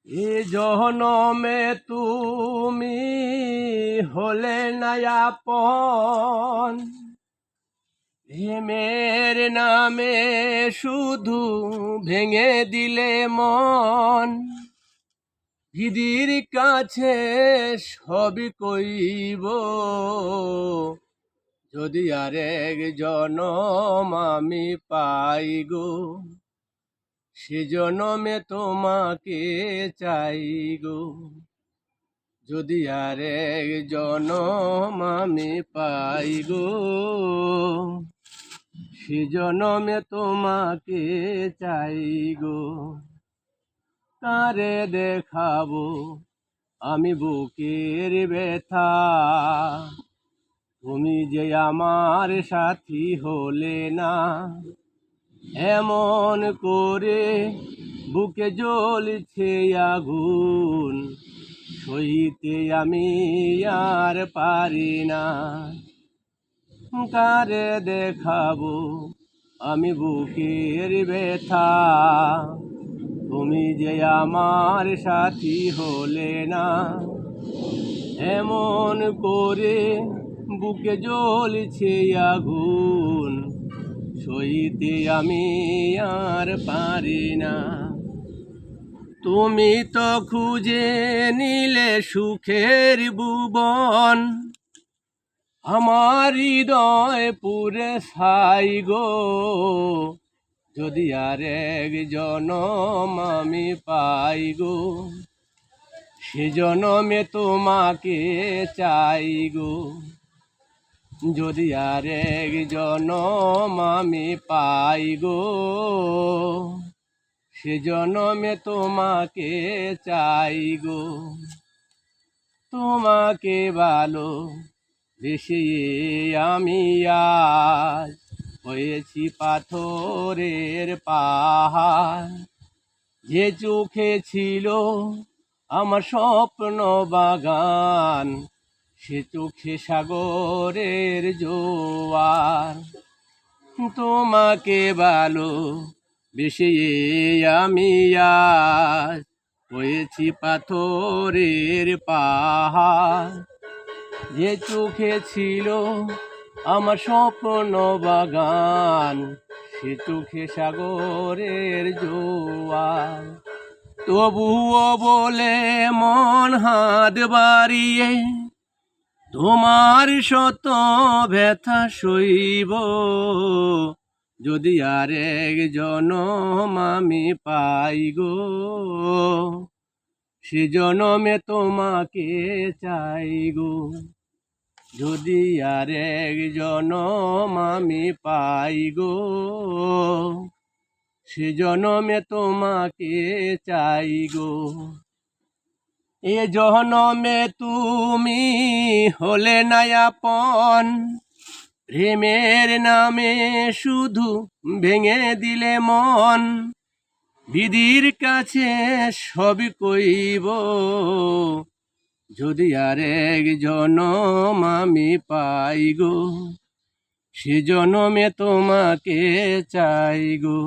এ জনমে তুমি হলে না আপন, প্রেমের নামে শুধু ভেঙে দিলে মন। দিদির কাছে সবই কইব, যদি আরেক জনম আমি পাই গো, সে জনমে তোমাকে চাই গো। যদি আরেক জনম আমি পাই গো, সে জনমে তোমাকে চাই গো। কারে দেখাবো আমি বুকের ব্যথা, তুমি যে আমার সাথী হলে না। এমন করে বুকে জ্বলছে আগুন, সইতে আমি আর পারি না। কারে দেখাবো আমি বুকের ব্যথা, তুমি যে আমার সাথী হলে না। এমন করে বুকে জ্বলছে আগুন, সইতে আমি আর পারি না। তুমি তো খুঁজে নিলে সুখের ভুবন, আমার হৃদয় পুরে ছাই গো। যদি আরেক জনম আমি পাই গো, সে জনমে তোমাকে চাই গো। যদি আরেক জনম আমি পাই গো, সে জনমে তোমাকে চাই গো। তোমাকে ভালো বেশি আমি আজ হয়েছি পাথরের পাহাড়। যে চোখে ছিল আমার স্বপ্ন বাগান, সে চোখে সাগরের জোয়ার। তোমাকে ভালো বেশি আমি আজ হয়েছি পাথরের পাহাড়। যে চোখে ছিল আমার স্বপ্ন বাগান, সে চোখে সাগরের জোয়ার। তবুও বলে মন হাত বাড়িয়ে, তোমার শত ব্যথা সইব। যদি আরেক জনম আমি পাই গো, সে জনমে তোমাকে চাই গো। যদি আরেক জনম আমি পাই গো, সে জনমে তোমাকে চাই গো। এ জনমে তুমি হলে না আপন, প্রেমের নামে শুধু ভেঙে দিলে মন। দিদির কাছে সবই কইব, যদি আরেক জনম আমি পাই গো, সে জনমে তোমাকে চাই গো।